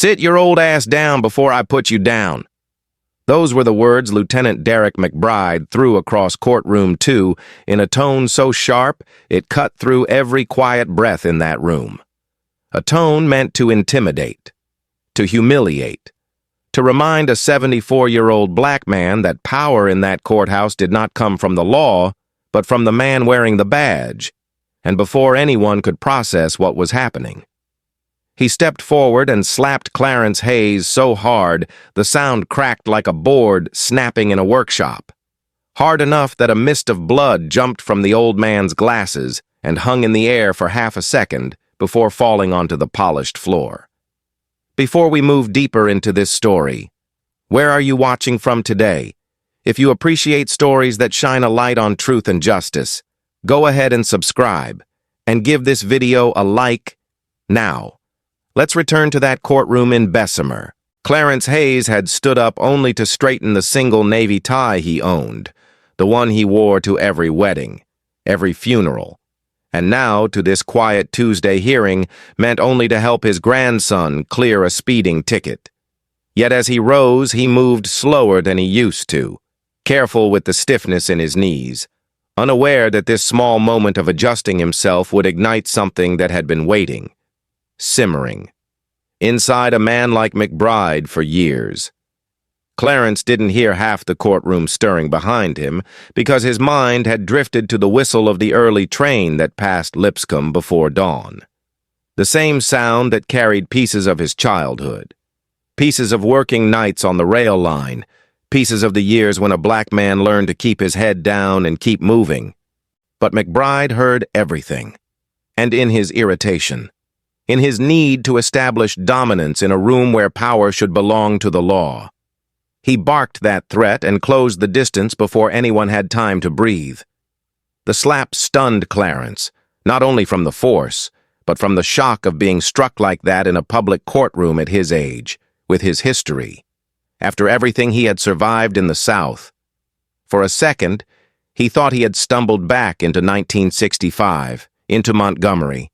"Sit your old ass down before I put you down." Those were the words Lieutenant Derek McBride threw across Courtroom 2 in a tone so sharp it cut through every quiet breath in that room. A tone meant to intimidate, to humiliate, to remind a 74-year-old black man that power in that courthouse did not come from the law, but from the man wearing the badge, and before anyone could process what was happening. He stepped forward and slapped Clarence Hayes so hard the sound cracked like a board snapping in a workshop. Hard enough that a mist of blood jumped from the old man's glasses and hung in the air for half a second before falling onto the polished floor. Before we move deeper into this story, where are you watching from today? If you appreciate stories that shine a light on truth and justice, go ahead and subscribe, and give this video a like now. Let's return to that courtroom in Bessemer. Clarence Hayes had stood up only to straighten the single navy tie he owned, the one he wore to every wedding, every funeral, and now to this quiet Tuesday hearing meant only to help his grandson clear a speeding ticket. Yet as he rose, he moved slower than he used to, careful with the stiffness in his knees, unaware that this small moment of adjusting himself would ignite something that had been waiting, simmering, inside a man like McBride for years. Clarence didn't hear half the courtroom stirring behind him because his mind had drifted to the whistle of the early train that passed Lipscomb before dawn. The same sound that carried pieces of his childhood, pieces of working nights on the rail line, pieces of the years when a black man learned to keep his head down and keep moving. But McBride heard everything, and in his irritation, in his need to establish dominance in a room where power should belong to the law, he barked that threat and closed the distance before anyone had time to breathe. The slap stunned Clarence, not only from the force, but from the shock of being struck like that in a public courtroom at his age, with his history, after everything he had survived in the South. For a second, he thought he had stumbled back into 1965, into Montgomery,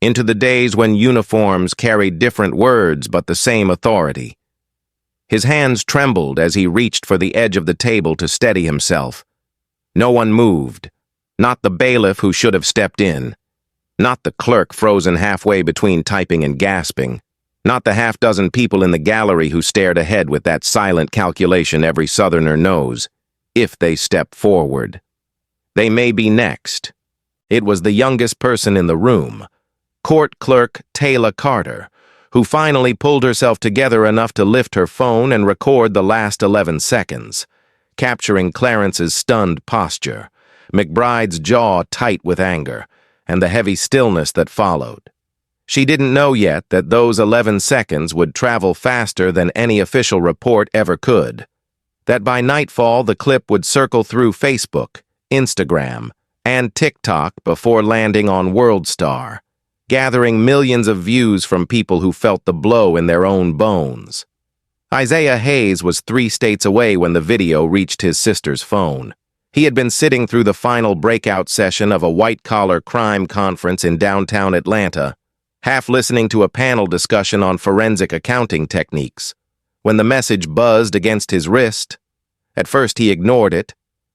into the days when uniforms carried different words but the same authority. His hands trembled as he reached for the edge of the table to steady himself. No one moved, not the bailiff who should have stepped in, not the clerk frozen halfway between typing and gasping, not the half-dozen people in the gallery who stared ahead with that silent calculation every Southerner knows. If they step forward, they may be next. It was the youngest person in the room, Court Clerk Taylor Carter, who finally pulled herself together enough to lift her phone and record the last 11 seconds, capturing Clarence's stunned posture, McBride's jaw tight with anger, and the heavy stillness that followed. She didn't know yet that those 11 seconds would travel faster than any official report ever could, that by nightfall the clip would circle through Facebook, Instagram, and TikTok before landing on WorldStar, gathering millions of views from people who felt the blow in their own bones. Isaiah Hayes was 3 states away when the video reached his sister's phone. He had been sitting through the final breakout session of a white-collar crime conference in downtown Atlanta, half listening to a panel discussion on forensic accounting techniques, when the message buzzed against his wrist. At first he ignored it,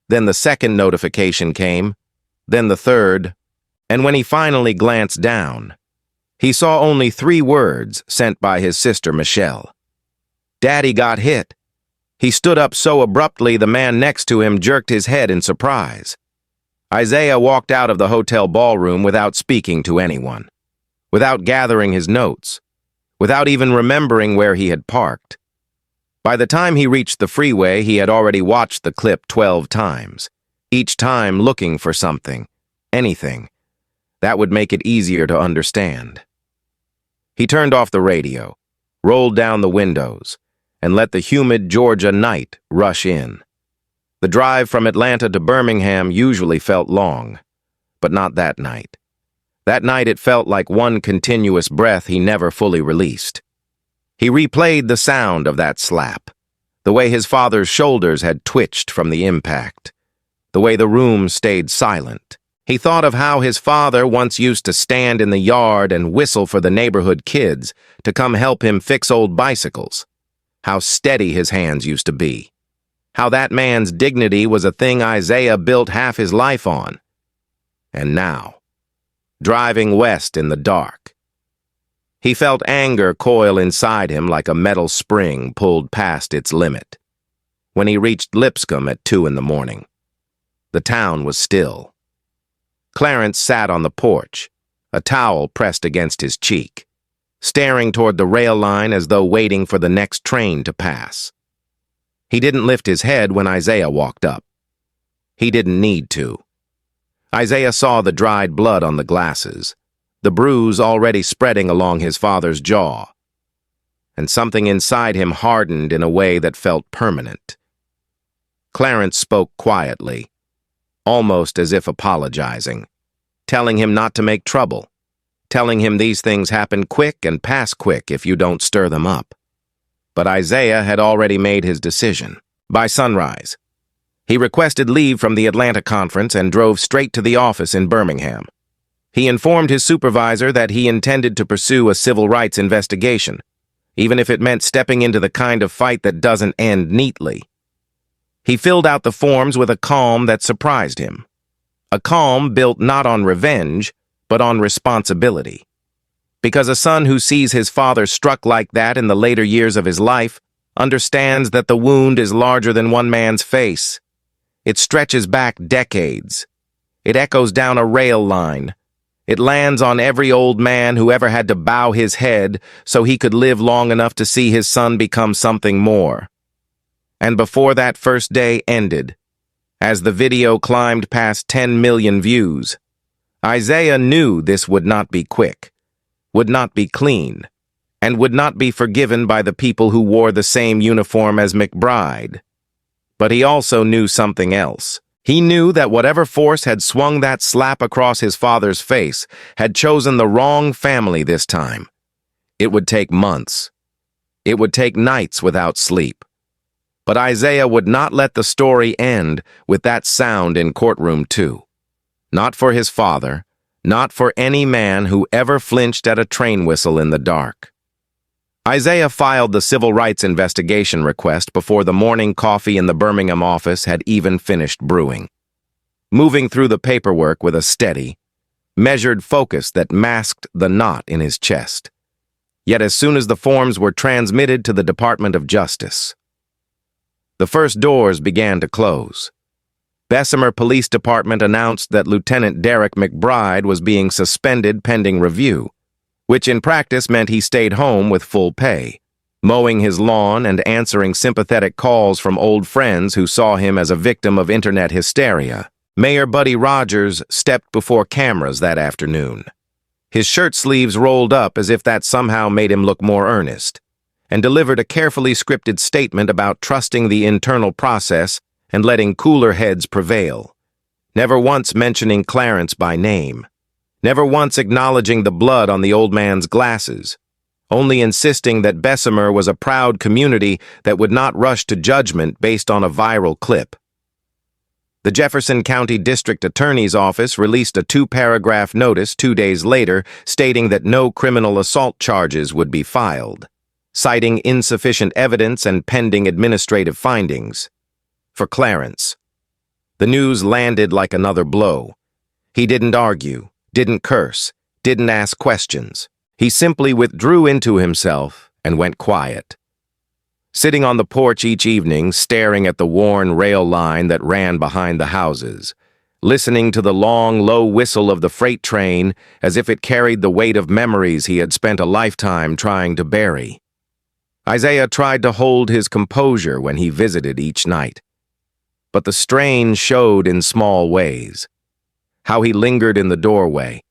then the second notification came, then the third, and when he finally glanced down, he saw only 3 words sent by his sister Michelle. "Daddy got hit." He stood up so abruptly the man next to him jerked his head in surprise. Isaiah walked out of the hotel ballroom without speaking to anyone, without gathering his notes, without even remembering where he had parked. By the time he reached the freeway, he had already watched the clip 12 times, each time looking for something, anything, that would make it easier to understand. He turned off the radio, rolled down the windows, and let the humid Georgia night rush in. The drive from Atlanta to Birmingham usually felt long, but not that night. That night it felt like one continuous breath he never fully released. He replayed the sound of that slap, the way his father's shoulders had twitched from the impact, the way the room stayed silent, He thought of how his father once used to stand in the yard and whistle for the neighborhood kids to come help him fix old bicycles. How steady his hands used to be. How that man's dignity was a thing Isaiah built half his life on. And now, driving west in the dark. He felt anger coil inside him like a metal spring pulled past its limit. When he reached Lipscomb at 2 in the morning, the town was still. Clarence sat on the porch, a towel pressed against his cheek, staring toward the rail line as though waiting for the next train to pass. He didn't lift his head when Isaiah walked up. He didn't need to. Isaiah saw the dried blood on the glasses, the bruise already spreading along his father's jaw, and something inside him hardened in a way that felt permanent. Clarence spoke quietly, almost as if apologizing, telling him not to make trouble, telling him these things happen quick and pass quick if you don't stir them up. But Isaiah had already made his decision. By sunrise, he requested leave from the Atlanta conference and drove straight to the office in Birmingham. He informed his supervisor that he intended to pursue a civil rights investigation, even if it meant stepping into the kind of fight that doesn't end neatly. He filled out the forms with a calm that surprised him. A calm built not on revenge, but on responsibility. Because a son who sees his father struck like that in the later years of his life understands that the wound is larger than one man's face. It stretches back decades. It echoes down a rail line. It lands on every old man who ever had to bow his head so he could live long enough to see his son become something more. And before that first day ended, as the video climbed past 10 million views, Isaiah knew this would not be quick, would not be clean, and would not be forgiven by the people who wore the same uniform as McBride. But he also knew something else. He knew that whatever force had swung that slap across his father's face had chosen the wrong family this time. It would take months. It would take nights without sleep. But Isaiah would not let the story end with that sound in Courtroom 2. Not for his father, not for any man who ever flinched at a train whistle in the dark. Isaiah filed the civil rights investigation request before the morning coffee in the Birmingham office had even finished brewing. Moving through the paperwork with a steady, measured focus that masked the knot in his chest. Yet as soon as the forms were transmitted to the Department of Justice, the first doors began to close. Bessemer Police Department announced that Lieutenant Derek McBride was being suspended pending review, which in practice meant he stayed home with full pay, mowing his lawn and answering sympathetic calls from old friends who saw him as a victim of internet hysteria. Mayor Buddy Rogers stepped before cameras that afternoon. His shirt sleeves rolled up as if that somehow made him look more earnest, and delivered a carefully scripted statement about trusting the internal process and letting cooler heads prevail, never once mentioning Clarence by name, never once acknowledging the blood on the old man's glasses, only insisting that Bessemer was a proud community that would not rush to judgment based on a viral clip. The Jefferson County District Attorney's Office released a 2-paragraph notice 2 days later stating that no criminal assault charges would be filed, citing insufficient evidence and pending administrative findings. For Clarence, the news landed like another blow. He didn't argue, didn't curse, didn't ask questions. He simply withdrew into himself and went quiet. Sitting on the porch each evening, staring at the worn rail line that ran behind the houses, listening to the long, low whistle of the freight train as if it carried the weight of memories he had spent a lifetime trying to bury. Isaiah tried to hold his composure when he visited each night. But the strain showed in small ways. How he lingered in the doorway.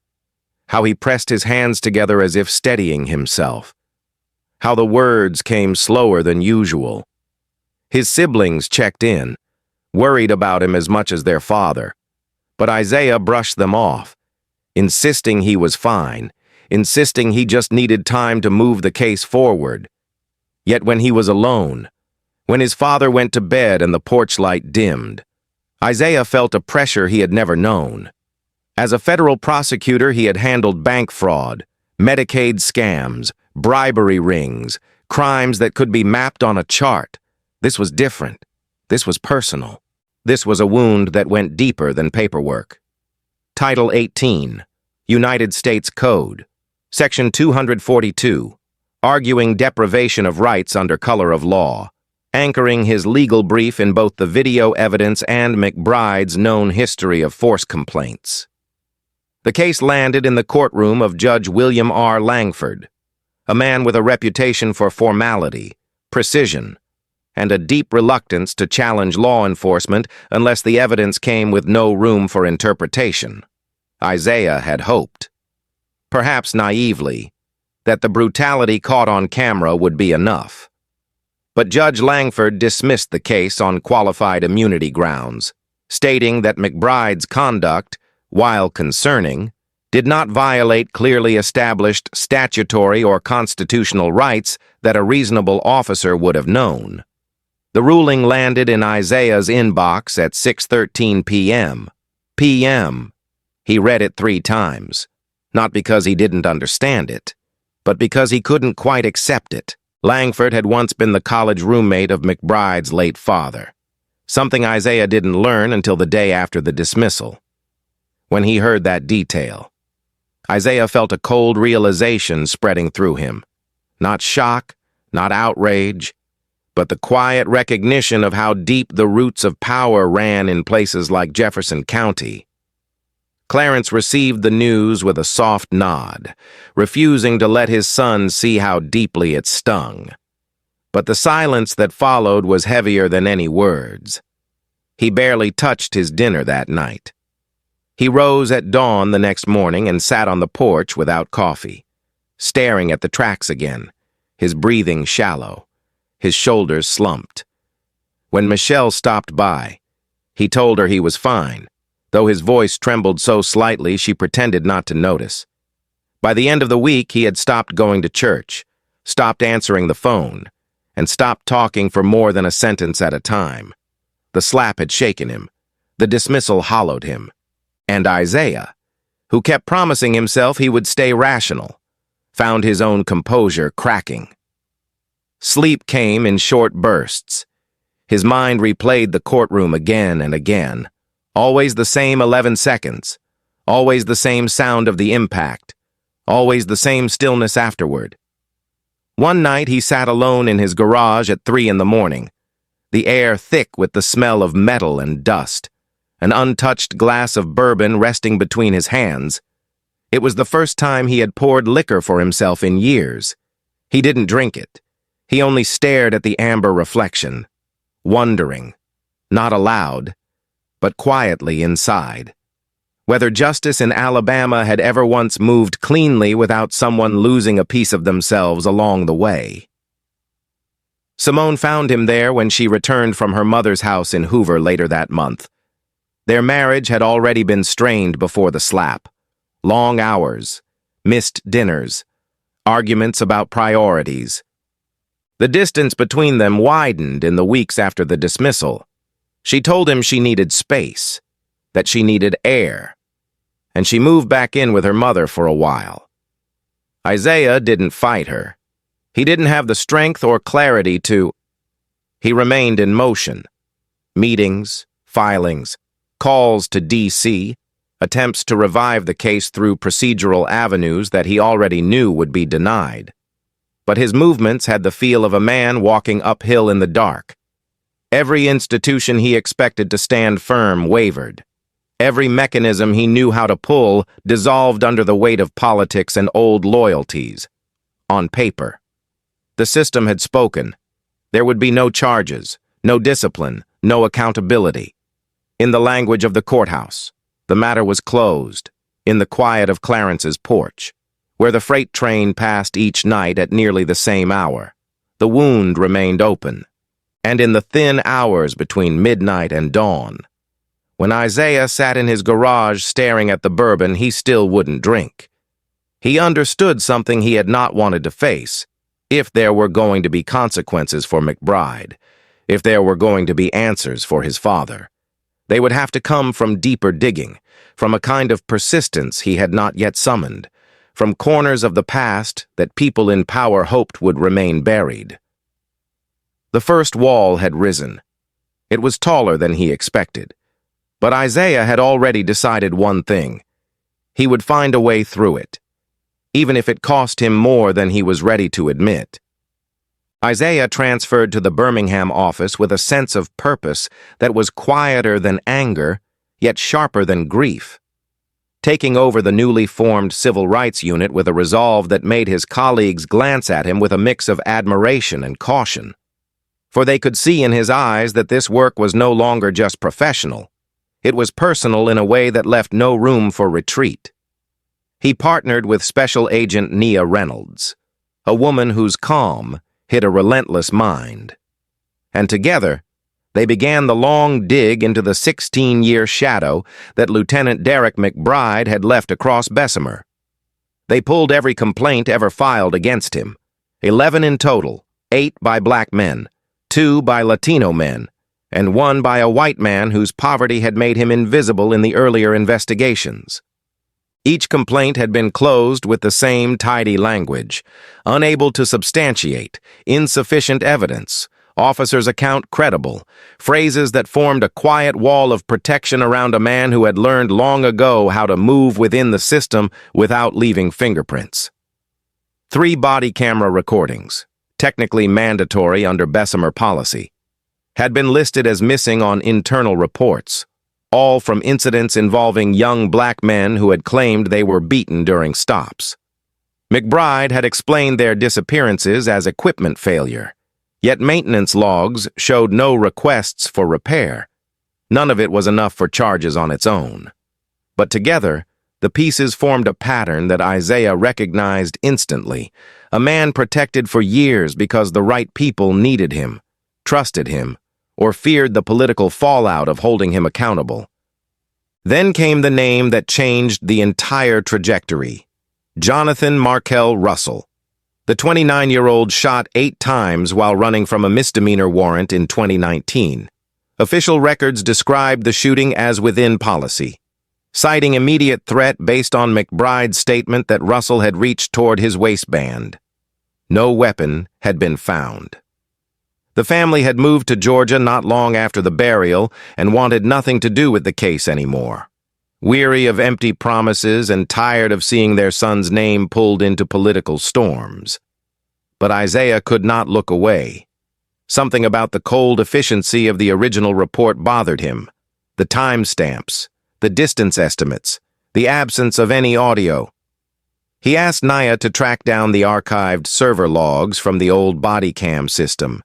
How he pressed his hands together as if steadying himself. How the words came slower than usual. His siblings checked in, worried about him as much as their father. But Isaiah brushed them off, insisting he was fine, insisting he just needed time to move the case forward. Yet when he was alone, when his father went to bed and the porch light dimmed, Isaiah felt a pressure he had never known. As a federal prosecutor, he had handled bank fraud, Medicaid scams, bribery rings, crimes that could be mapped on a chart. This was different. This was personal. This was a wound that went deeper than paperwork. Title 18, United States Code, Section 242, arguing deprivation of rights under color of law, anchoring his legal brief in both the video evidence and McBride's known history of force complaints. The case landed in the courtroom of Judge William R. Langford, a man with a reputation for formality, precision, and a deep reluctance to challenge law enforcement unless the evidence came with no room for interpretation. Isaiah had hoped, perhaps naively, that the brutality caught on camera would be enough. But Judge Langford dismissed the case on qualified immunity grounds, stating that McBride's conduct, while concerning, did not violate clearly established statutory or constitutional rights that a reasonable officer would have known. The ruling landed in Isaiah's inbox at 6:13 p.m. p.m. He read it 3 times, not because he didn't understand it, but because he couldn't quite accept it. Langford had once been the college roommate of McBride's late father, something Isaiah didn't learn until the day after the dismissal. When he heard that detail, Isaiah felt a cold realization spreading through him. Not shock, not outrage, but the quiet recognition of how deep the roots of power ran in places like Jefferson County. Clarence received the news with a soft nod, refusing to let his son see how deeply it stung. But the silence that followed was heavier than any words. He barely touched his dinner that night. He rose at dawn the next morning and sat on the porch without coffee, staring at the tracks again, his breathing shallow, his shoulders slumped. When Michelle stopped by, he told her he was fine, though his voice trembled so slightly she pretended not to notice. By the end of the week, he had stopped going to church, stopped answering the phone, and stopped talking for more than a sentence at a time. The slap had shaken him. The dismissal hollowed him. And Isaiah, who kept promising himself he would stay rational, found his own composure cracking. Sleep came in short bursts. His mind replayed the courtroom again and again. Always the same 11 seconds. Always the same sound of the impact. Always the same stillness afterward. One night he sat alone in his garage at 3 in the morning, the air thick with the smell of metal and dust, an untouched glass of bourbon resting between his hands. It was the first time he had poured liquor for himself in years. He didn't drink it. He only stared at the amber reflection, wondering, not aloud, but quietly inside, whether justice in Alabama had ever once moved cleanly without someone losing a piece of themselves along the way. Simone found him there when she returned from her mother's house in Hoover later that month. Their marriage had already been strained before the slap. Long hours, missed dinners, arguments about priorities. The distance between them widened in the weeks after the dismissal. She told him she needed space, that she needed air, and she moved back in with her mother for a while. Isaiah didn't fight her. He didn't have the strength or clarity to. He remained in motion. Meetings, filings, calls to D.C., attempts to revive the case through procedural avenues that he already knew would be denied. But his movements had the feel of a man walking uphill in the dark. Every institution he expected to stand firm wavered. Every mechanism he knew how to pull dissolved under the weight of politics and old loyalties. On paper, the system had spoken. There would be no charges, no discipline, no accountability. In the language of the courthouse, the matter was closed, in the quiet of Clarence's porch, where the freight train passed each night at nearly the same hour. The wound remained open, and in the thin hours between midnight and dawn, when Isaiah sat in his garage staring at the bourbon, he still wouldn't drink. He understood something he had not wanted to face, if there were going to be consequences for McBride, if there were going to be answers for his father. They would have to come from deeper digging, from a kind of persistence he had not yet summoned, from corners of the past that people in power hoped would remain buried. The first wall had risen. It was taller than he expected. But Isaiah had already decided one thing. He would find a way through it, even if it cost him more than he was ready to admit. Isaiah transferred to the Birmingham office with a sense of purpose that was quieter than anger, yet sharper than grief. Taking over the newly formed Civil Rights Unit with a resolve that made his colleagues glance at him with a mix of admiration and caution. For they could see in his eyes that this work was no longer just professional. It was personal in a way that left no room for retreat. He partnered with Special Agent Nia Reynolds, a woman whose calm hid a relentless mind. And together, they began the long dig into the 16-year shadow that Lieutenant Derek McBride had left across Bessemer. They pulled every complaint ever filed against him, 11 in total, 8 by black men, 2 by Latino men, and 1 by a white man whose poverty had made him invisible in the earlier investigations. Each complaint had been closed with the same tidy language: unable to substantiate, insufficient evidence, officer's account credible, phrases that formed a quiet wall of protection around a man who had learned long ago how to move within the system without leaving fingerprints. 3 body camera recordings, technically mandatory under Bessemer policy, had been listed as missing on internal reports, all from incidents involving young black men who had claimed they were beaten during stops. McBride had explained their disappearances as equipment failure, yet maintenance logs showed no requests for repair. None of it was enough for charges on its own. But together, the pieces formed a pattern that Isaiah recognized instantly, a man protected for years because the right people needed him, trusted him, or feared the political fallout of holding him accountable. Then came the name that changed the entire trajectory: Jonathan Markell Russell. The 29-year-old shot 8 times while running from a misdemeanor warrant in 2019. Official records described the shooting as within policy, citing immediate threat based on McBride's statement that Russell had reached toward his waistband. No weapon had been found. The family had moved to Georgia not long after the burial and wanted nothing to do with the case anymore. Weary of empty promises and tired of seeing their son's name pulled into political storms. But Isaiah could not look away. Something about the cold efficiency of the original report bothered him. The timestamps, the distance estimates, the absence of any audio. He asked Nia to track down the archived server logs from the old body cam system.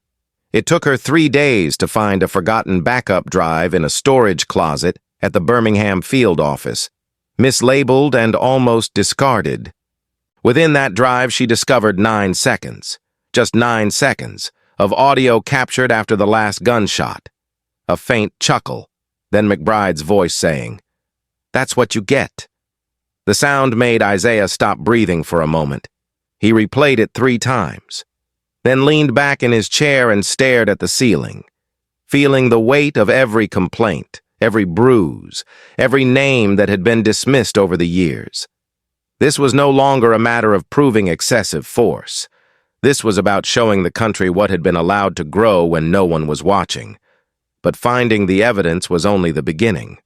It took her 3 days to find a forgotten backup drive in a storage closet at the Birmingham field office, mislabeled and almost discarded. Within that drive, she discovered 9 seconds, just 9 seconds, of audio captured after the last gunshot. A faint chuckle, then McBride's voice saying, "That's what you get." The sound made Isaiah stop breathing for a moment. He replayed it 3 times, then leaned back in his chair and stared at the ceiling, feeling the weight of every complaint, every bruise, every name that had been dismissed over the years. This was no longer a matter of proving excessive force. This was about showing the country what had been allowed to grow when no one was watching. But finding the evidence was only the beginning.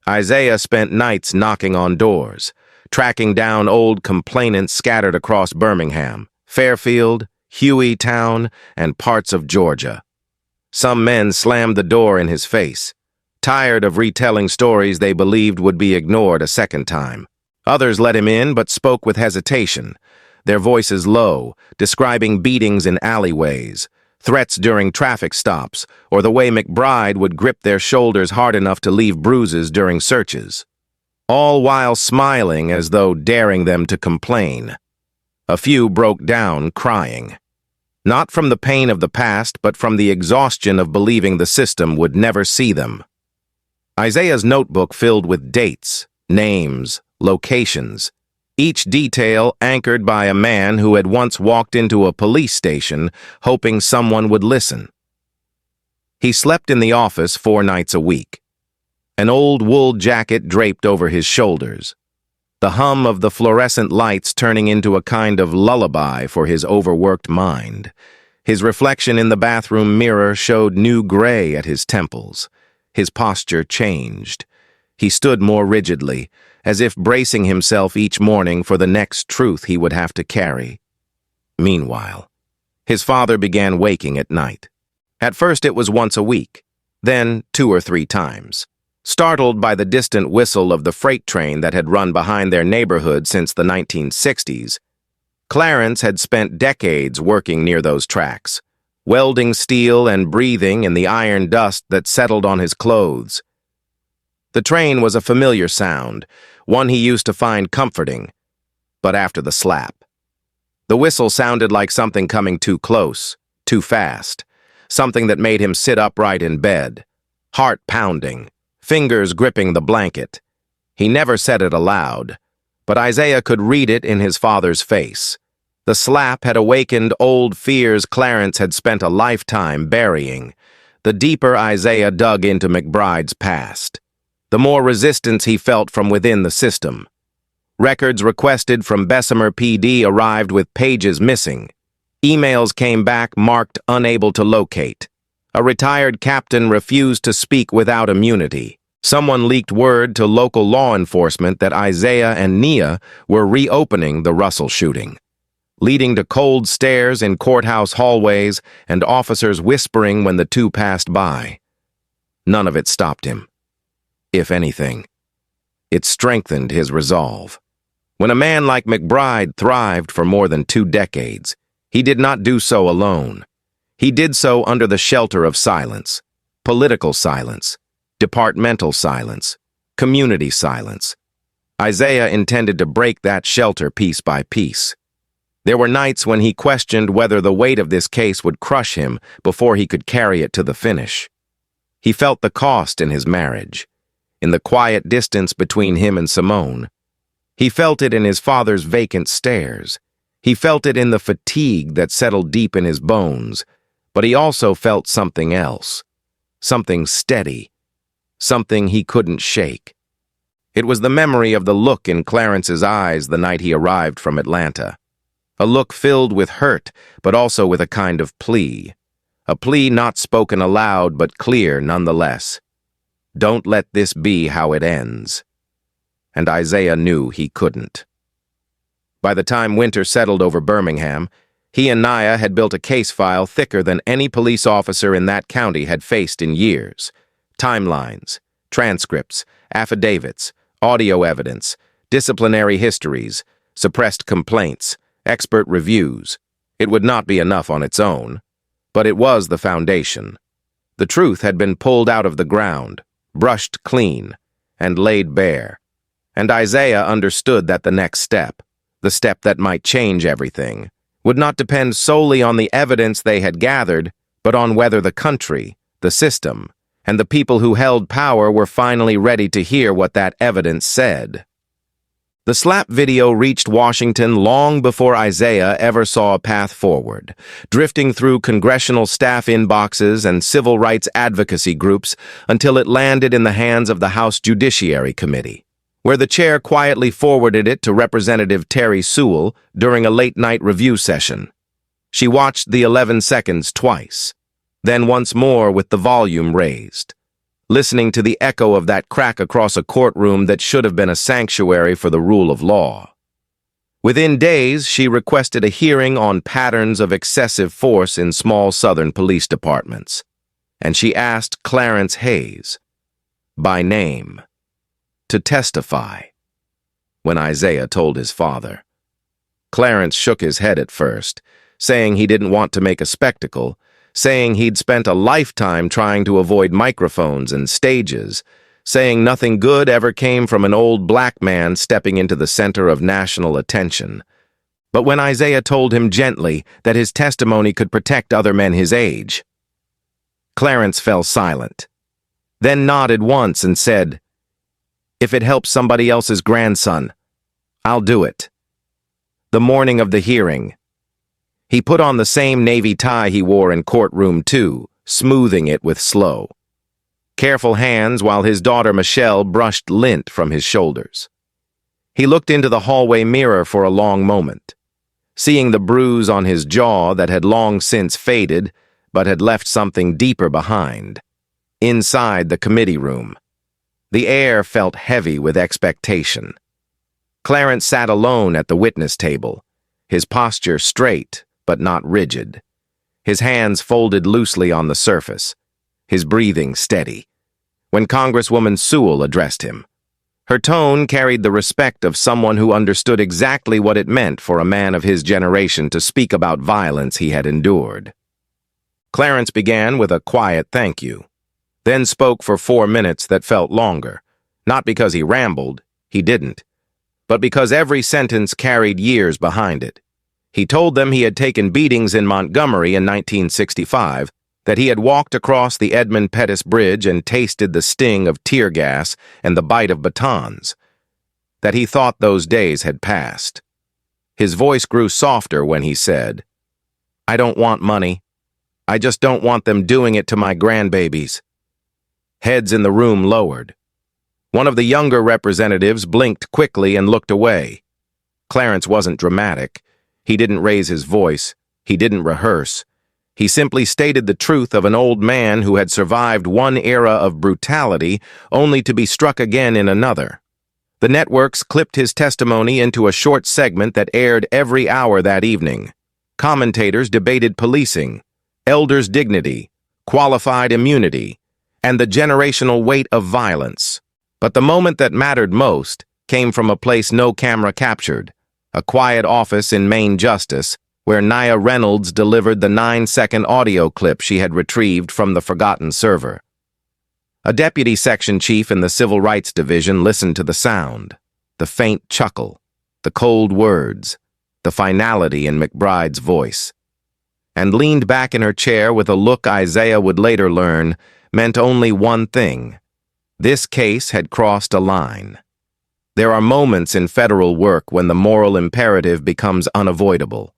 Isaiah spent nights knocking on doors, tracking down old complainants scattered across Birmingham, Fairfield, Hueytown, and parts of Georgia. Some men slammed the door in his face, tired of retelling stories they believed would be ignored a second time. Others let him in but spoke with hesitation, their voices low, describing beatings in alleyways, threats during traffic stops, or the way McBride would grip their shoulders hard enough to leave bruises during searches, all while smiling as though daring them to complain. A few broke down crying, not from the pain of the past, but from the exhaustion of believing the system would never see them. Isaiah's notebook filled with dates, names, locations, each detail anchored by a man who had once walked into a police station hoping someone would listen. He slept in the office 4 nights a week. an old wool jacket draped over his shoulders, the hum of the fluorescent lights turning into a kind of lullaby for his overworked mind. His reflection in the bathroom mirror showed new gray at his temples. His posture changed. He stood more rigidly, as if bracing himself each morning for the next truth he would have to carry. Meanwhile, his father began waking at night. At first it was once a week, then 2 or 3 times. Startled by the distant whistle of the freight train that had run behind their neighborhood since the 1960s, Clarence had spent decades working near those tracks, welding steel and breathing in the iron dust that settled on his clothes. The train was a familiar sound, one he used to find comforting, but after the slap. The whistle sounded like something coming too close, too fast, something that made him sit upright in bed, heart pounding, fingers gripping the blanket. He never said it aloud, but Isaiah could read it in his father's face. The slap had awakened old fears Clarence had spent a lifetime burying. The deeper Isaiah dug into McBride's past, the more resistance he felt from within the system. Records requested from Bessemer PD arrived with pages missing. Emails came back marked unable to locate. A retired captain refused to speak without immunity. Someone leaked word to local law enforcement that Isaiah and Nia were reopening the Russell shooting, leading to cold stares in courthouse hallways and officers whispering when the two passed by. None of it stopped him. If anything, it strengthened his resolve. When a man like McBride thrived for more than 2 decades, he did not do so alone. He did so under the shelter of silence, political silence, departmental silence, community silence. Isaiah intended to break that shelter piece by piece. There were nights when he questioned whether the weight of this case would crush him before he could carry it to the finish. He felt the cost in his marriage, in the quiet distance between him and Simone. He felt it in his father's vacant stares. He felt it in the fatigue that settled deep in his bones, but he also felt something else, something steady, something he couldn't shake. It was the memory of the look in Clarence's eyes the night he arrived from Atlanta, a look filled with hurt, but also with a kind of plea, a plea not spoken aloud but clear nonetheless. Don't let this be how it ends. And Isaiah knew he couldn't. By the time winter settled over Birmingham, he and Nia had built a case file thicker than any police officer in that county had faced in years. Timelines, transcripts, affidavits, audio evidence, disciplinary histories, suppressed complaints, expert reviews. It would not be enough on its own, but it was the foundation. The truth had been pulled out of the ground, brushed clean, and laid bare. And Isaiah understood that the next step, the step that might change everything, would not depend solely on the evidence they had gathered, but on whether the country, the system, and the people who held power were finally ready to hear what that evidence said. The slap video reached Washington long before Isaiah ever saw a path forward, drifting through congressional staff inboxes and civil rights advocacy groups until it landed in the hands of the House Judiciary Committee, where the chair quietly forwarded it to Representative Terry Sewell during a late-night review session. She watched the 11 seconds twice, then once more with the volume raised, listening to the echo of that crack across a courtroom that should have been a sanctuary for the rule of law. Within days, she requested a hearing on patterns of excessive force in small Southern police departments, and she asked Clarence Hayes, by name, to testify. When Isaiah told his father, Clarence shook his head at first, saying he didn't want to make a spectacle, saying he'd spent a lifetime trying to avoid microphones and stages, saying nothing good ever came from an old black man stepping into the center of national attention. But when Isaiah told him gently that his testimony could protect other men his age, Clarence fell silent, then nodded once and said, "If it helps somebody else's grandson, I'll do it." The morning of the hearing, he put on the same navy tie he wore in Courtroom 2, smoothing it with slow, careful hands while his daughter Michelle brushed lint from his shoulders. He looked into the hallway mirror for a long moment, seeing the bruise on his jaw that had long since faded but had left something deeper behind. Inside the committee room, the air felt heavy with expectation. Clarence sat alone at the witness table, his posture straight but not rigid, his hands folded loosely on the surface, his breathing steady. When Congresswoman Sewell addressed him, her tone carried the respect of someone who understood exactly what it meant for a man of his generation to speak about violence he had endured. Clarence began with a quiet thank you, then spoke for 4 minutes that felt longer, not because he rambled, he didn't, but because every sentence carried years behind it. He told them he had taken beatings in Montgomery in 1965, that he had walked across the Edmund Pettus Bridge and tasted the sting of tear gas and the bite of batons, that he thought those days had passed. His voice grew softer when he said, "I don't want money. I just don't want them doing it to my grandbabies." Heads in the room lowered. One of the younger representatives blinked quickly and looked away. Clarence wasn't dramatic. He didn't raise his voice. He didn't rehearse. He simply stated the truth of an old man who had survived one era of brutality only to be struck again in another. The networks clipped his testimony into a short segment that aired every hour that evening. Commentators debated policing, elders' dignity, qualified immunity, and the generational weight of violence. But the moment that mattered most came from a place no camera captured, a quiet office in Main Justice, where Nia Reynolds delivered the 9-second audio clip she had retrieved from the forgotten server. A deputy section chief in the Civil Rights Division listened to the sound, the faint chuckle, the cold words, the finality in McBride's voice, and leaned back in her chair with a look Isaiah would later learn meant only one thing. This case had crossed a line. There are moments in federal work when the moral imperative becomes unavoidable.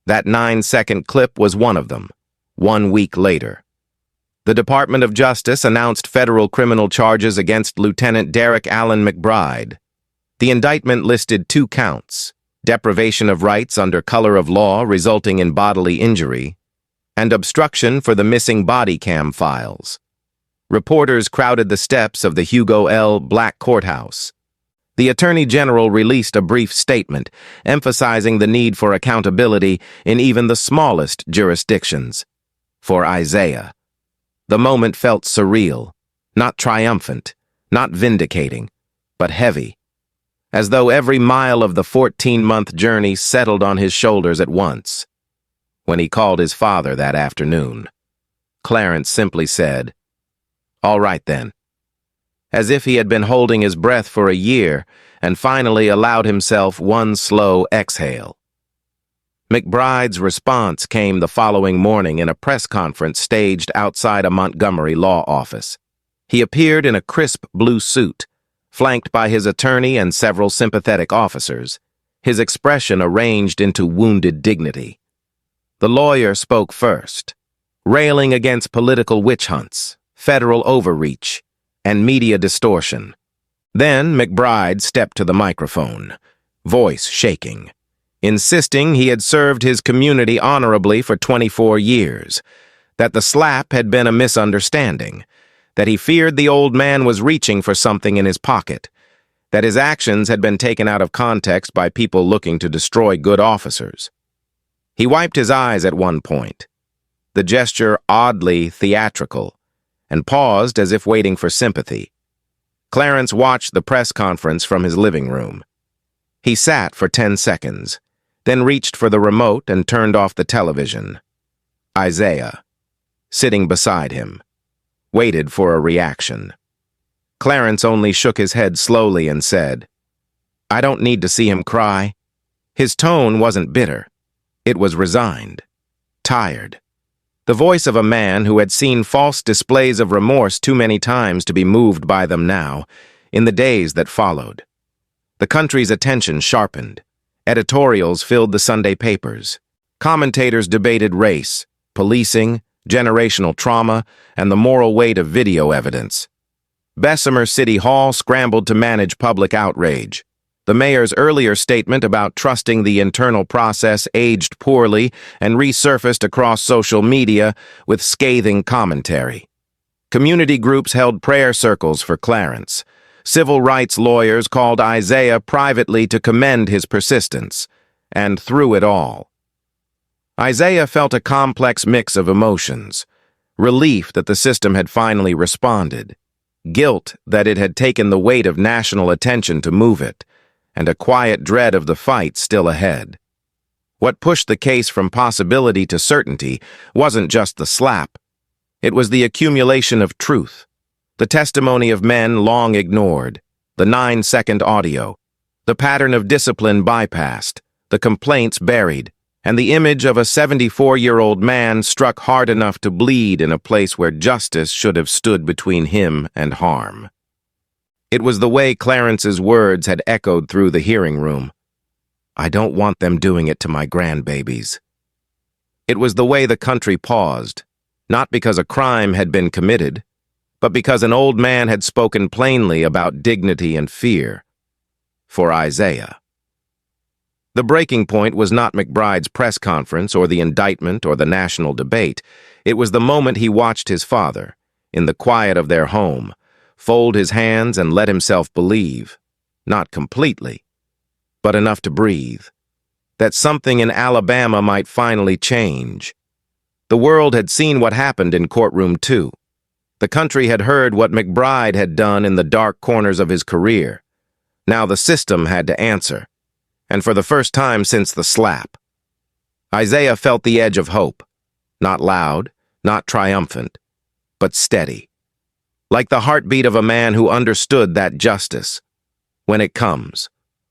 That 9-second clip was one of them, 1 week later. The Department of Justice announced federal criminal charges against Lieutenant Derek Allen McBride. The indictment listed 2 counts, deprivation of rights under color of law resulting in bodily injury, and obstruction for the missing body cam files. Reporters crowded the steps of the Hugo L. Black Courthouse. The Attorney General released a brief statement, emphasizing the need for accountability in even the smallest jurisdictions. For Isaiah, the moment felt surreal, not triumphant, not vindicating, but heavy, as though every mile of the 14-month journey settled on his shoulders at once. When he called his father that afternoon, Clarence simply said, "All right then," as if he had been holding his breath for a year and finally allowed himself one slow exhale. McBride's response came the following morning in a press conference staged outside a Montgomery law office. He appeared in a crisp blue suit, flanked by his attorney and several sympathetic officers, his expression arranged into wounded dignity. The lawyer spoke first, railing against political witch hunts, federal overreach, and media distortion. Then McBride stepped to the microphone, voice shaking, insisting he had served his community honorably for 24 years, that the slap had been a misunderstanding, that he feared the old man was reaching for something in his pocket, that his actions had been taken out of context by people looking to destroy good officers. He wiped his eyes at one point, the gesture oddly theatrical, and paused as if waiting for sympathy. Clarence watched the press conference from his living room. He sat for 10 seconds, then reached for the remote and turned off the television. Isaiah, sitting beside him, waited for a reaction. Clarence only shook his head slowly and said, "I don't need to see him cry." His tone wasn't bitter. It was resigned, tired. The voice of a man who had seen false displays of remorse too many times to be moved by them now, in the days that followed. The country's attention sharpened. Editorials filled the Sunday papers. Commentators debated race, policing, generational trauma, and the moral weight of video evidence. Bessemer City Hall scrambled to manage public outrage. The mayor's earlier statement about trusting the internal process aged poorly and resurfaced across social media with scathing commentary. Community groups held prayer circles for Clarence. Civil rights lawyers called Isaiah privately to commend his persistence. And through it all, Isaiah felt a complex mix of emotions: relief that the system had finally responded, guilt that it had taken the weight of national attention to move it, and a quiet dread of the fight still ahead. What pushed the case from possibility to certainty wasn't just the slap. It was the accumulation of truth, the testimony of men long ignored, the 9-second audio, the pattern of discipline bypassed, the complaints buried, and the image of a 74-year-old man struck hard enough to bleed in a place where justice should have stood between him and harm. It was the way Clarence's words had echoed through the hearing room. "I don't want them doing it to my grandbabies." It was the way the country paused, not because a crime had been committed, but because an old man had spoken plainly about dignity and fear. For Isaiah. The breaking point was not McBride's press conference or the indictment or the national debate. It was the moment he watched his father, in the quiet of their home, fold his hands and let himself believe, not completely, but enough to breathe, that something in Alabama might finally change. The world had seen what happened in Courtroom 2. The country had heard what McBride had done in the dark corners of his career. Now the system had to answer. And for the first time since the slap, Isaiah felt the edge of hope, not loud, not triumphant, but steady, like the heartbeat of a man who understood that justice, when it comes,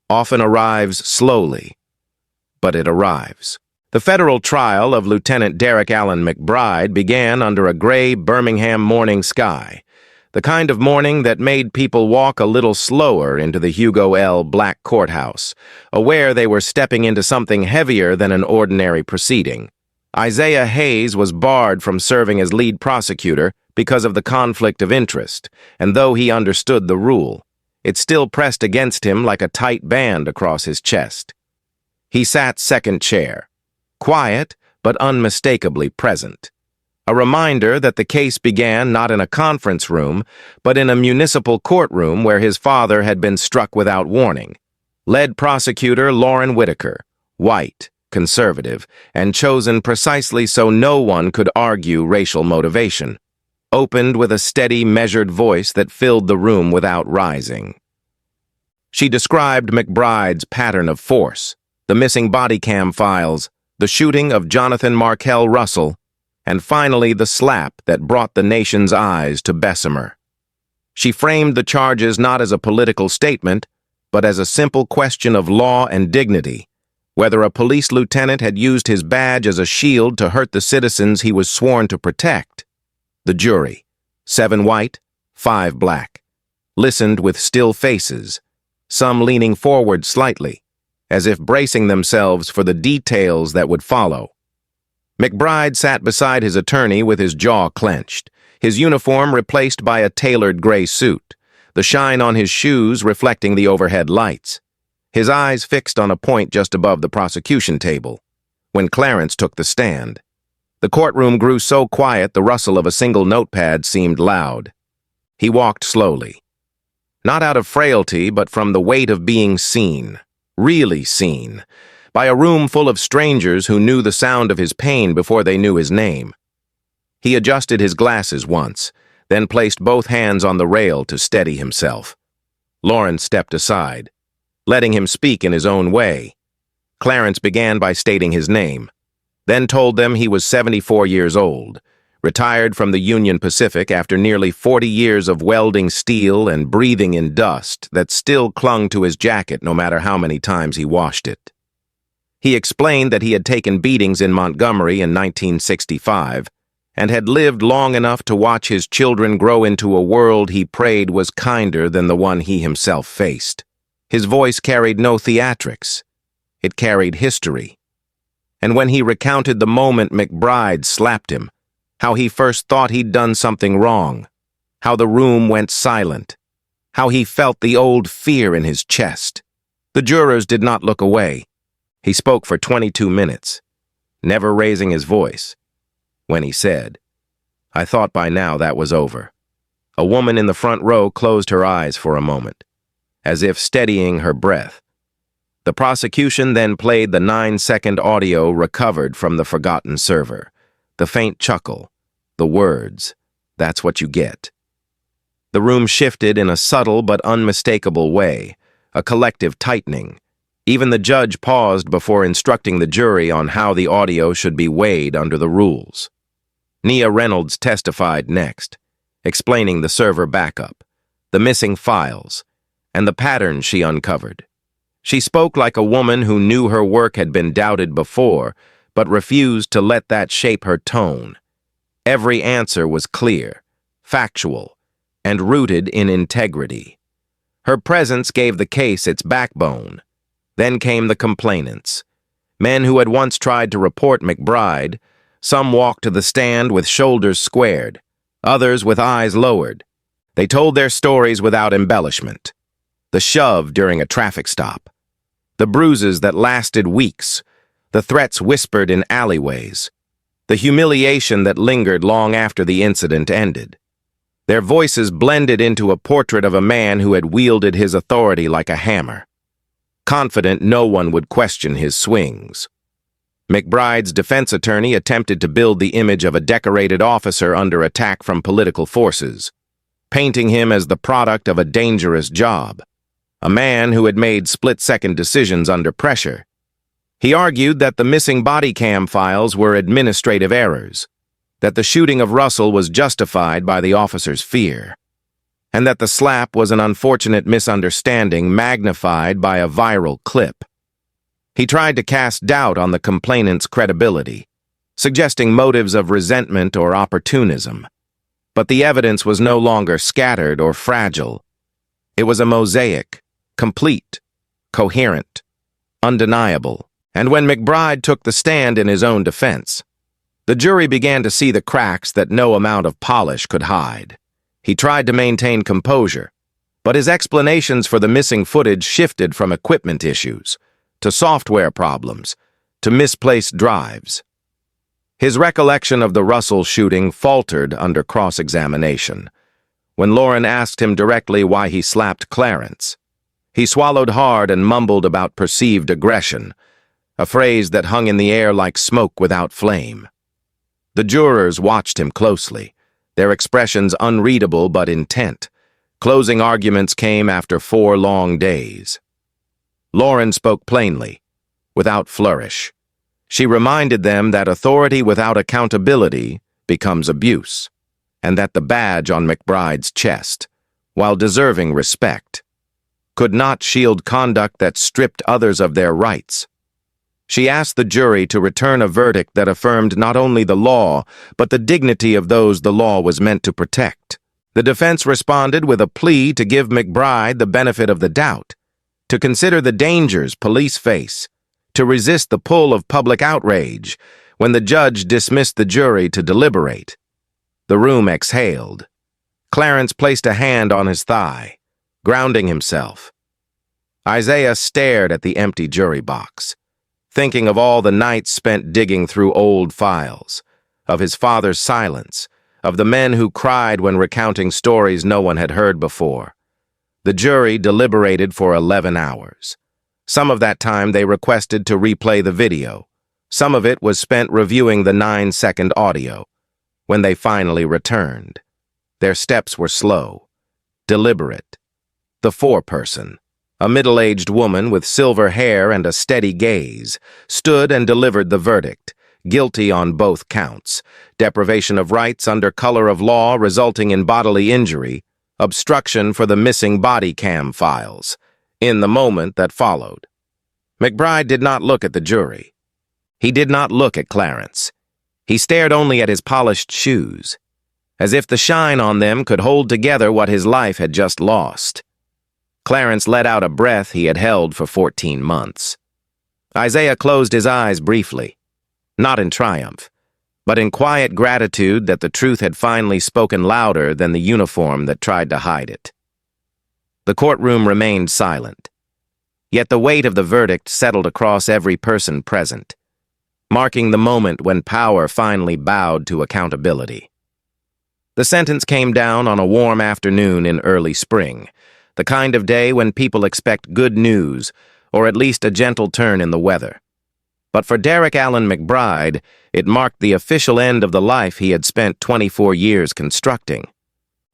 often arrives slowly, but it arrives. The federal trial of Lieutenant Derek Allen McBride began under a gray Birmingham morning sky, the kind of morning that made people walk a little slower into the Hugo L. Black courthouse, aware they were stepping into something heavier than an ordinary proceeding. Isaiah Hayes was barred from serving as lead prosecutor because of the conflict of interest, and though he understood the rule, it still pressed against him like a tight band across his chest. He sat second chair, quiet but unmistakably present. A reminder that the case began not in a conference room, but in a municipal courtroom where his father had been struck without warning. Lead prosecutor Lauren Whitaker, white, conservative, and chosen precisely so no one could argue racial motivation, opened with a steady, measured voice that filled the room without rising. She described McBride's pattern of force, the missing body cam files, the shooting of Jonathan Markell Russell, and finally the slap that brought the nation's eyes to Bessemer. She framed the charges not as a political statement, but as a simple question of law and dignity, whether a police lieutenant had used his badge as a shield to hurt the citizens he was sworn to protect. The jury, 7 white, 5 black, listened with still faces, some leaning forward slightly, as if bracing themselves for the details that would follow. McBride sat beside his attorney with his jaw clenched, his uniform replaced by a tailored gray suit, the shine on his shoes reflecting the overhead lights, his eyes fixed on a point just above the prosecution table. When Clarence took the stand, the courtroom grew so quiet the rustle of a single notepad seemed loud. He walked slowly, not out of frailty, but from the weight of being seen, really seen, by a room full of strangers who knew the sound of his pain before they knew his name. He adjusted his glasses once, then placed both hands on the rail to steady himself. Lauren stepped aside, letting him speak in his own way. Clarence began by stating his name, then told them he was 74 years old, retired from the Union Pacific after nearly 40 years of welding steel and breathing in dust that still clung to his jacket no matter how many times he washed it. He explained that he had taken beatings in Montgomery in 1965 and had lived long enough to watch his children grow into a world he prayed was kinder than the one he himself faced. His voice carried no theatrics. It carried history. And when he recounted the moment McBride slapped him, how he first thought he'd done something wrong, how the room went silent, how he felt the old fear in his chest. The jurors did not look away. He spoke for 22 minutes, never raising his voice. When he said, "I thought by now that was over," a woman in the front row closed her eyes for a moment, as if steadying her breath. The prosecution then played the 9-second audio recovered from the forgotten server. The faint chuckle, the words, "That's what you get." The room shifted in a subtle but unmistakable way, a collective tightening. Even the judge paused before instructing the jury on how the audio should be weighed under the rules. Nia Reynolds testified next, explaining the server backup, the missing files, and the patterns she uncovered. She spoke like a woman who knew her work had been doubted before, but refused to let that shape her tone. Every answer was clear, factual, and rooted in integrity. Her presence gave the case its backbone. Then came the complainants, men who had once tried to report McBride. Some walked to the stand with shoulders squared, others with eyes lowered. They told their stories without embellishment. The shove during a traffic stop, the bruises that lasted weeks, the threats whispered in alleyways, the humiliation that lingered long after the incident ended. Their voices blended into a portrait of a man who had wielded his authority like a hammer, confident no one would question his swings. McBride's defense attorney attempted to build the image of a decorated officer under attack from political forces, painting him as the product of a dangerous job, a man who had made split-second decisions under pressure. He argued that the missing body cam files were administrative errors, that the shooting of Russell was justified by the officer's fear, and that the slap was an unfortunate misunderstanding magnified by a viral clip. He tried to cast doubt on the complainant's credibility, suggesting motives of resentment or opportunism. But the evidence was no longer scattered or fragile. It was a mosaic, complete, coherent, undeniable. And when McBride took the stand in his own defense, the jury began to see the cracks that no amount of polish could hide. He tried to maintain composure, but his explanations for the missing footage shifted from equipment issues to software problems to misplaced drives. His recollection of the Russell shooting faltered under cross-examination. When Lauren asked him directly why he slapped Clarence, he swallowed hard and mumbled about perceived aggression, a phrase that hung in the air like smoke without flame. The jurors watched him closely, their expressions unreadable but intent. Closing arguments came after 4 long days. Lauren spoke plainly, without flourish. She reminded them that authority without accountability becomes abuse, and that the badge on McBride's chest, while deserving respect, could not shield conduct that stripped others of their rights. She asked the jury to return a verdict that affirmed not only the law, but the dignity of those the law was meant to protect. The defense responded with a plea to give McBride the benefit of the doubt, to consider the dangers police face, to resist the pull of public outrage. When the judge dismissed the jury to deliberate, the room exhaled. Clarence placed a hand on his thigh, grounding himself. Isaiah stared at the empty jury box, thinking of all the nights spent digging through old files, of his father's silence, of the men who cried when recounting stories no one had heard before. The jury deliberated for 11 hours. Some of that time they requested to replay the video. Some of it was spent reviewing the 9-second audio. When they finally returned, their steps were slow, deliberate. The foreperson, a middle-aged woman with silver hair and a steady gaze, stood and delivered the verdict, guilty on both counts: deprivation of rights under color of law resulting in bodily injury, obstruction for the missing body cam files. In the moment that followed, McBride did not look at the jury. He did not look at Clarence. He stared only at his polished shoes, as if the shine on them could hold together what his life had just lost. Clarence let out a breath he had held for 14 months. Isaiah closed his eyes briefly, not in triumph, but in quiet gratitude that the truth had finally spoken louder than the uniform that tried to hide it. The courtroom remained silent, yet the weight of the verdict settled across every person present, marking the moment when power finally bowed to accountability. The sentence came down on a warm afternoon in early spring, the kind of day when people expect good news, or at least a gentle turn in the weather. But for Derek Allen McBride, it marked the official end of the life he had spent 24 years constructing.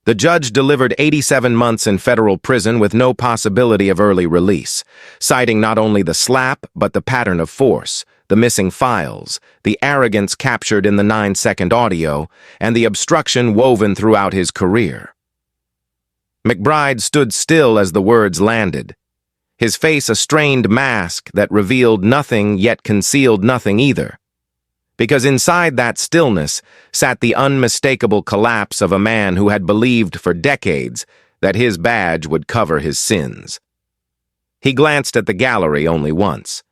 The judge delivered 87 months in federal prison with no possibility of early release, citing not only the slap but the pattern of force, the missing files, the arrogance captured in the 9-second audio, and the obstruction woven throughout his career. McBride stood still as the words landed, his face a strained mask that revealed nothing yet concealed nothing either. Because inside that stillness sat the unmistakable collapse of a man who had believed for decades that his badge would cover his sins. He glanced at the gallery only once,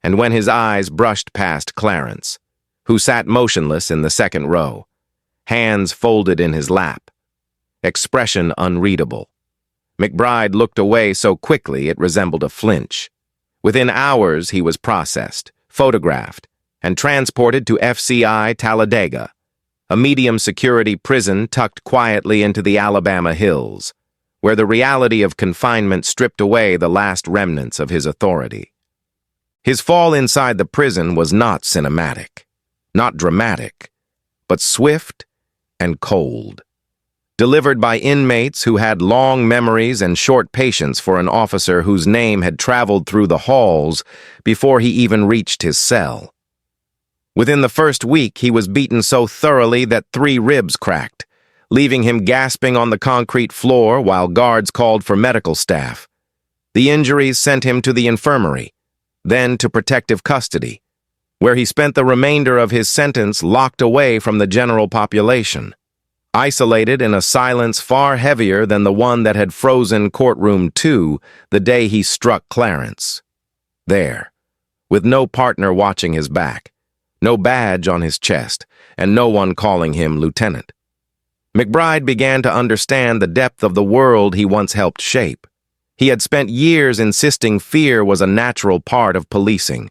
and when his eyes brushed past Clarence, who sat motionless in the second row, hands folded in his lap, expression unreadable, McBride looked away so quickly it resembled a flinch. Within hours he was processed, photographed, and transported to FCI Talladega, a medium-security prison tucked quietly into the Alabama hills, where the reality of confinement stripped away the last remnants of his authority. His fall inside the prison was not cinematic, not dramatic, but swift and cold. Delivered by inmates who had long memories and short patience for an officer whose name had traveled through the halls before he even reached his cell. Within the first week, he was beaten so thoroughly that 3 ribs cracked, leaving him gasping on the concrete floor while guards called for medical staff. The injuries sent him to the infirmary, then to protective custody, where he spent the remainder of his sentence locked away from the general population, isolated in a silence far heavier than the one that had frozen Courtroom 2 the day he struck Clarence. There, with no partner watching his back, no badge on his chest, and no one calling him lieutenant, McBride began to understand the depth of the world he once helped shape. He had spent years insisting fear was a natural part of policing.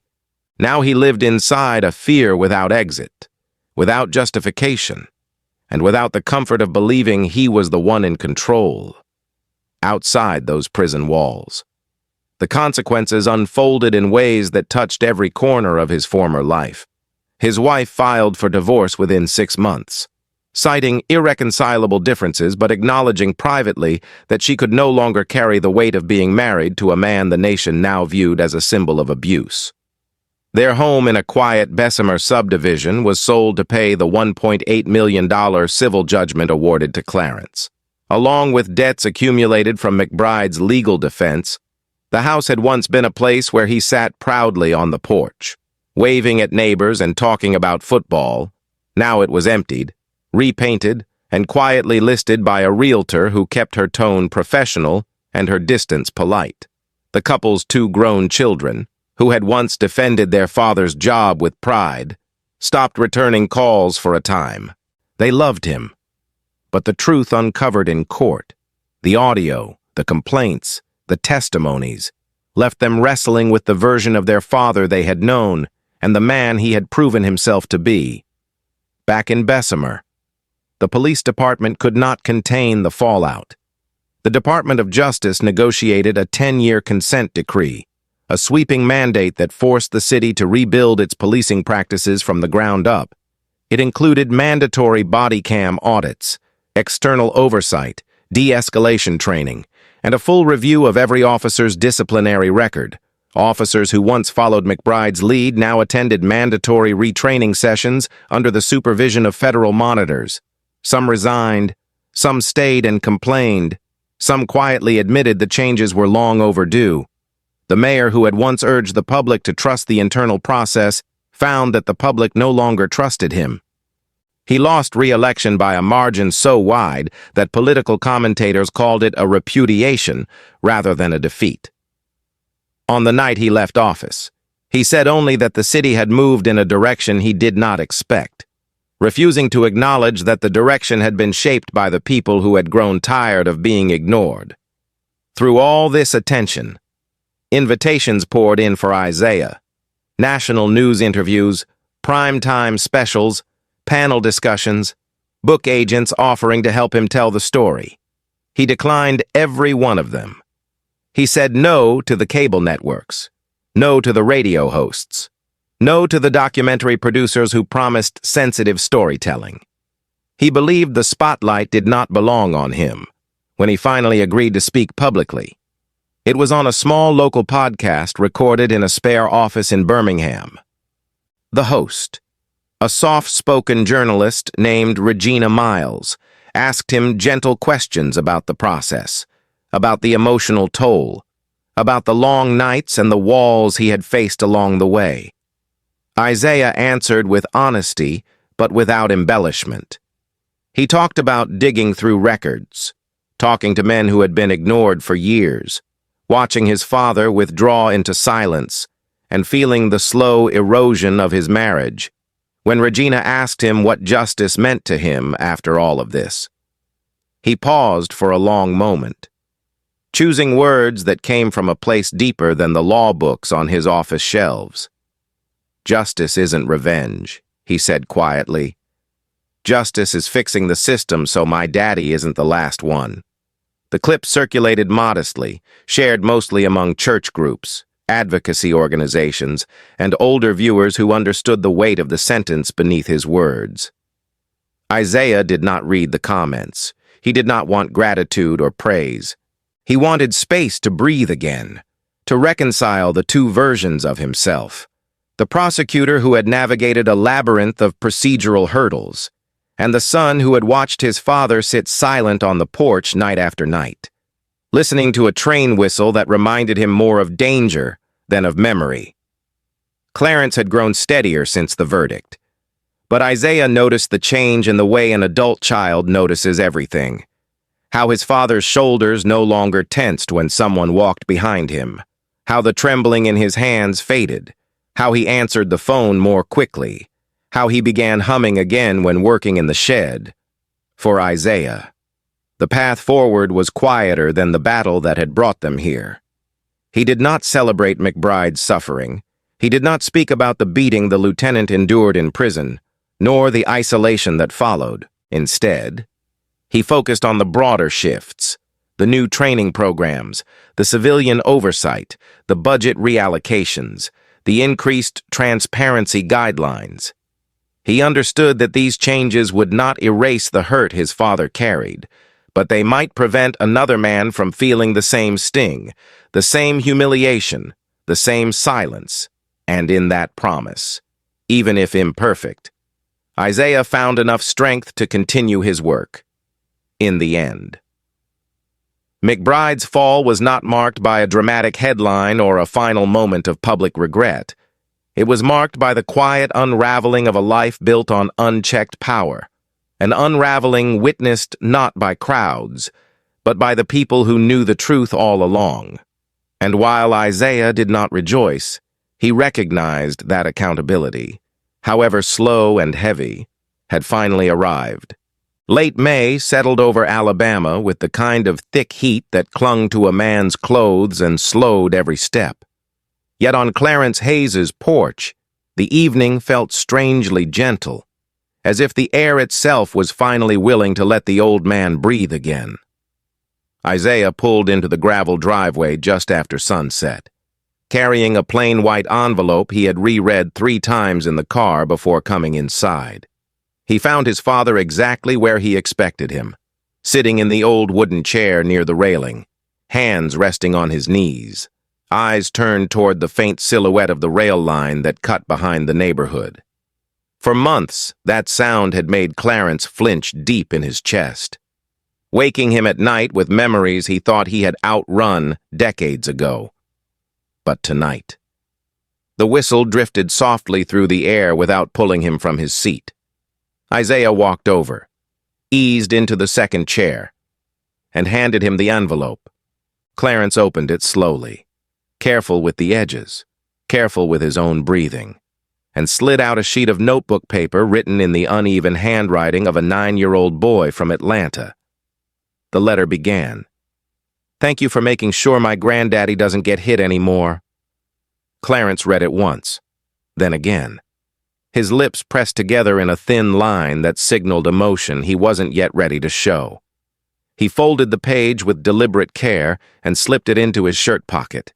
Now he lived inside a fear without exit, without justification, and without the comfort of believing he was the one in control. Outside those prison walls, the consequences unfolded in ways that touched every corner of his former life. His wife filed for divorce within 6 months, citing irreconcilable differences but acknowledging privately that she could no longer carry the weight of being married to a man the nation now viewed as a symbol of abuse. Their home in a quiet Bessemer subdivision was sold to pay the $1.8 million civil judgment awarded to Clarence. Along with debts accumulated from McBride's legal defense, the house had once been a place where he sat proudly on the porch, waving at neighbors and talking about football. Now it was emptied, repainted, and quietly listed by a realtor who kept her tone professional and her distance polite. The couple's 2 grown children, who had once defended their father's job with pride, stopped returning calls for a time. They loved him. But the truth uncovered in court, the audio, the complaints, the testimonies, left them wrestling with the version of their father they had known and the man he had proven himself to be. Back in Bessemer, the police department could not contain the fallout. The Department of Justice negotiated a 10-year consent decree, a sweeping mandate that forced the city to rebuild its policing practices from the ground up. It included mandatory body cam audits, external oversight, de-escalation training, and a full review of every officer's disciplinary record. Officers who once followed McBride's lead now attended mandatory retraining sessions under the supervision of federal monitors. Some resigned, some stayed and complained, some quietly admitted the changes were long overdue. The mayor, who had once urged the public to trust the internal process, found that the public no longer trusted him. He lost re-election by a margin so wide that political commentators called it a repudiation rather than a defeat. On the night he left office, he said only that the city had moved in a direction he did not expect. refusing to acknowledge that the direction had been shaped by the people who had grown tired of being ignored. Through all this attention, invitations poured in for Isaiah. National news interviews, primetime specials, panel discussions, book agents offering to help him tell the story. He declined every one of them. He said no to the cable networks, no to the radio hosts, no to the documentary producers who promised sensitive storytelling. He believed the spotlight did not belong on him when he finally agreed to speak publicly. It was on a small local podcast recorded in a spare office in Birmingham. The host, a soft-spoken journalist named Regina Miles, asked him gentle questions about the process, about the emotional toll, about the long nights and the walls he had faced along the way. Isaiah answered with honesty, but without embellishment. He talked about digging through records, talking to men who had been ignored for years, watching his father withdraw into silence, and feeling the slow erosion of his marriage, when Regina asked him what justice meant to him after all of this. He paused for a long moment, choosing words that came from a place deeper than the law books on his office shelves. "Justice isn't revenge," he said quietly. "Justice is fixing the system so my daddy isn't the last one." The clip circulated modestly, shared mostly among church groups, advocacy organizations, and older viewers who understood the weight of the sentence beneath his words. Isaiah did not read the comments. He did not want gratitude or praise. He wanted space to breathe again, to reconcile the two versions of himself. The prosecutor who had navigated a labyrinth of procedural hurdles, and the son who had watched his father sit silent on the porch night after night, listening to a train whistle that reminded him more of danger than of memory. Clarence had grown steadier since the verdict, but Isaiah noticed the change in the way an adult child notices everything. How his father's shoulders no longer tensed when someone walked behind him, how the trembling in his hands faded, how he answered the phone more quickly, how he began humming again when working in the shed. For Isaiah, the path forward was quieter than the battle that had brought them here. He did not celebrate McBride's suffering. He did not speak about the beating the lieutenant endured in prison, nor the isolation that followed. Instead, he focused on the broader shifts, the new training programs, the civilian oversight, the budget reallocations, the increased transparency guidelines. He understood that these changes would not erase the hurt his father carried, but they might prevent another man from feeling the same sting, the same humiliation, the same silence, and in that promise, even if imperfect, Isaiah found enough strength to continue his work. In the end, McBride's fall was not marked by a dramatic headline or a final moment of public regret. It was marked by the quiet unraveling of a life built on unchecked power, an unraveling witnessed not by crowds, but by the people who knew the truth all along. And while Isaiah did not rejoice, he recognized that accountability, however slow and heavy, had finally arrived. Late May settled over Alabama with the kind of thick heat that clung to a man's clothes and slowed every step. Yet on Clarence Hayes's porch, the evening felt strangely gentle, as if the air itself was finally willing to let the old man breathe again. Isaiah pulled into the gravel driveway just after sunset, carrying a plain white envelope he had reread 3 times in the car before coming inside. He found his father exactly where he expected him, sitting in the old wooden chair near the railing, hands resting on his knees, eyes turned toward the faint silhouette of the rail line that cut behind the neighborhood. For months, that sound had made Clarence flinch deep in his chest, waking him at night with memories he thought he had outrun decades ago. But tonight, the whistle drifted softly through the air without pulling him from his seat. Isaiah walked over, eased into the second chair, and handed him the envelope. Clarence opened it slowly, careful with the edges, careful with his own breathing. and slid out a sheet of notebook paper written in the uneven handwriting of a 9-year-old boy from Atlanta. The letter began, "Thank you for making sure my granddaddy doesn't get hit anymore." Clarence read it once, then again. His lips pressed together in a thin line that signaled emotion he wasn't yet ready to show. He folded the page with deliberate care and slipped it into his shirt pocket,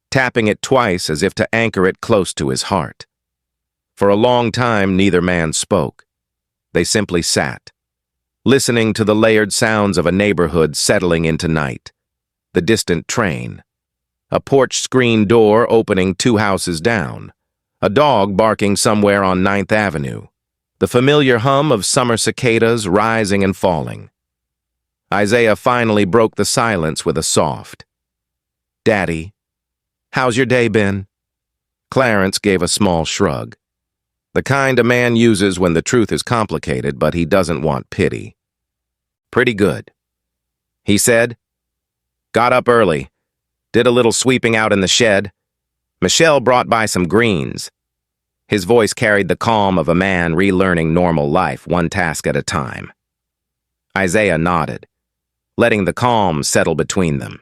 tapping it twice as if to anchor it close to his heart. For a long time, neither man spoke. They simply sat, listening to the layered sounds of a neighborhood settling into night. The distant train, a porch screen door opening 2 houses down, a dog barking somewhere on 9th Avenue, the familiar hum of summer cicadas rising and falling. Isaiah finally broke the silence with a soft, "Daddy, how's your day been?" Clarence gave a small shrug. The kind a man uses when the truth is complicated, but he doesn't want pity. "Pretty good," he said. "Got up early. Did a little sweeping out in the shed. Michelle brought by some greens." His voice carried the calm of a man relearning normal life, one task at a time. Isaiah nodded, letting the calm settle between them.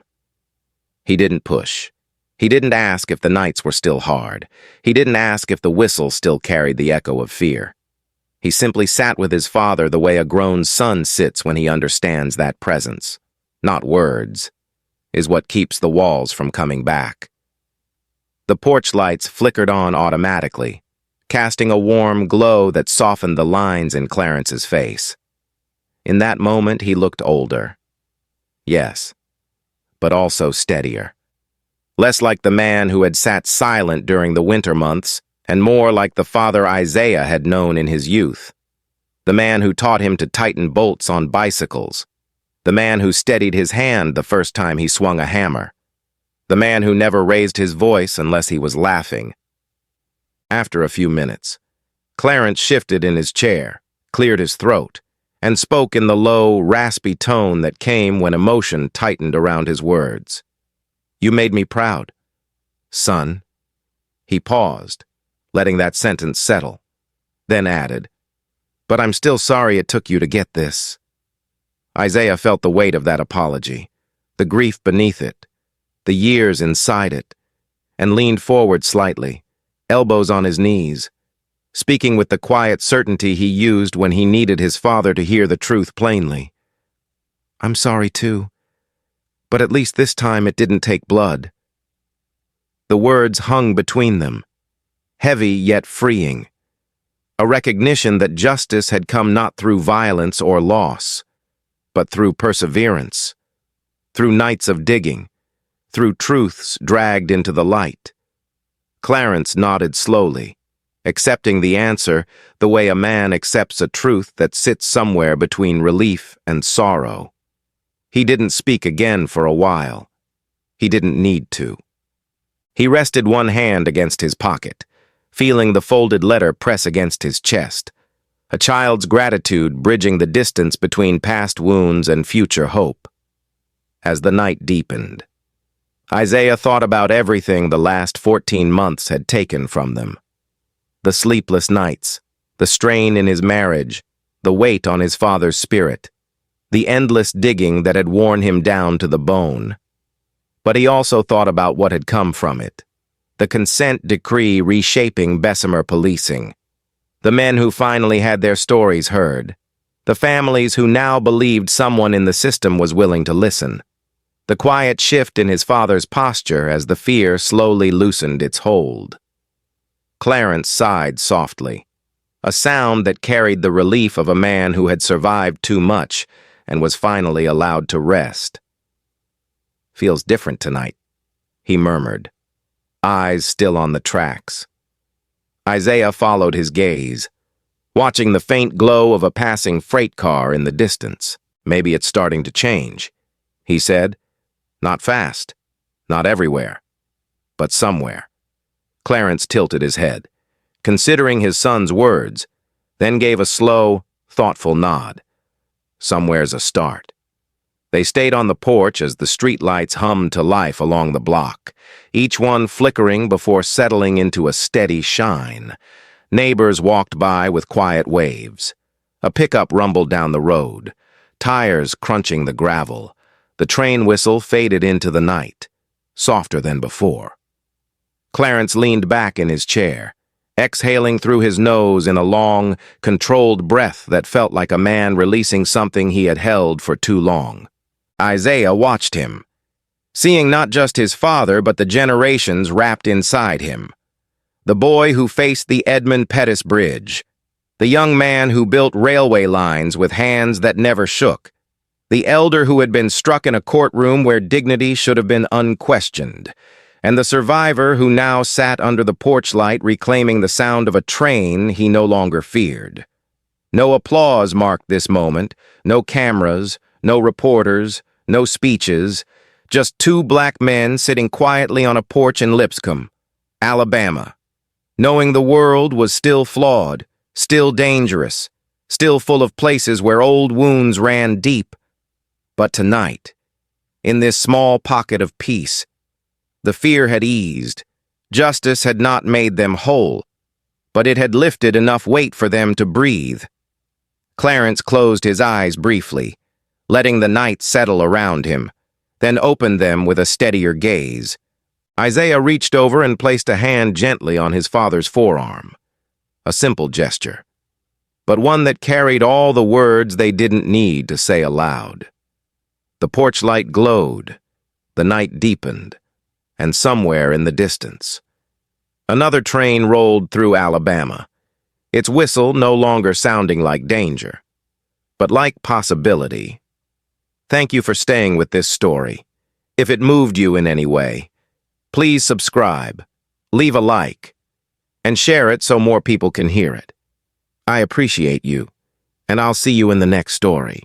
He didn't push. He didn't ask if the nights were still hard. He didn't ask if the whistle still carried the echo of fear. He simply sat with his father the way a grown son sits when he understands that presence, not words, is what keeps the walls from coming back. The porch lights flickered on automatically, casting a warm glow that softened the lines in Clarence's face. In that moment, he looked older. Yes, but also steadier. Less like the man who had sat silent during the winter months, and more like the father Isaiah had known in his youth. The man who taught him to tighten bolts on bicycles. The man who steadied his hand the first time he swung a hammer. The man who never raised his voice unless he was laughing. After a few minutes, Clarence shifted in his chair, cleared his throat, and spoke in the low, raspy tone that came when emotion tightened around his words. "You made me proud, son." He paused, letting that sentence settle, then added, "But I'm still sorry it took you to get this." Isaiah felt the weight of that apology, the grief beneath it, the years inside it, and leaned forward slightly, elbows on his knees, speaking with the quiet certainty he used when he needed his father to hear the truth plainly. "I'm sorry too, but at least this time it didn't take blood." The words hung between them, heavy yet freeing, a recognition that justice had come not through violence or loss, but through perseverance, through nights of digging, through truths dragged into the light. Clarence nodded slowly, accepting the answer the way a man accepts a truth that sits somewhere between relief and sorrow. He didn't speak again for a while. He didn't need to. He rested one hand against his pocket, feeling the folded letter press against his chest, a child's gratitude bridging the distance between past wounds and future hope. As the night deepened, Isaiah thought about everything the last 14 months had taken from them. The sleepless nights, the strain in his marriage, the weight on his father's spirit, the endless digging that had worn him down to the bone. But he also thought about what had come from it. The consent decree reshaping Bessemer policing. The men who finally had their stories heard. The families who now believed someone in the system was willing to listen. The quiet shift in his father's posture as the fear slowly loosened its hold. Clarence sighed softly, a sound that carried the relief of a man who had survived too much and was finally allowed to rest. "Feels different tonight," he murmured, eyes still on the tracks. Isaiah followed his gaze, watching the faint glow of a passing freight car in the distance. "Maybe it's starting to change," he said. "Not fast, not everywhere, but somewhere." Clarence tilted his head, considering his son's words, then gave a slow, thoughtful nod. "Somewhere's a start." They stayed on the porch as the streetlights hummed to life along the block, each one flickering before settling into a steady shine. Neighbors walked by with quiet waves. A pickup rumbled down the road, tires crunching the gravel. The train whistle faded into the night, softer than before. Clarence leaned back in his chair, exhaling through his nose in a long, controlled breath that felt like a man releasing something he had held for too long. Isaiah watched him, seeing not just his father but the generations wrapped inside him. The boy who faced the Edmund Pettus Bridge, the young man who built railway lines with hands that never shook, the elder who had been struck in a courtroom where dignity should have been unquestioned, and the survivor who now sat under the porch light reclaiming the sound of a train he no longer feared. No applause marked this moment, no cameras, no reporters, no speeches, just two black men sitting quietly on a porch in Lipscomb, Alabama, knowing the world was still flawed, still dangerous, still full of places where old wounds ran deep. But tonight, in this small pocket of peace, the fear had eased. Justice had not made them whole, but it had lifted enough weight for them to breathe. Clarence closed his eyes briefly, letting the night settle around him, then opened them with a steadier gaze. Isaiah reached over and placed a hand gently on his father's forearm. A simple gesture, but one that carried all the words they didn't need to say aloud. The porch light glowed, the night deepened, and somewhere in the distance, another train rolled through Alabama, its whistle no longer sounding like danger, but like possibility. Thank you for staying with this story. If it moved you in any way, please subscribe, leave a like, and share it so more people can hear it. I appreciate you, and I'll see you in the next story.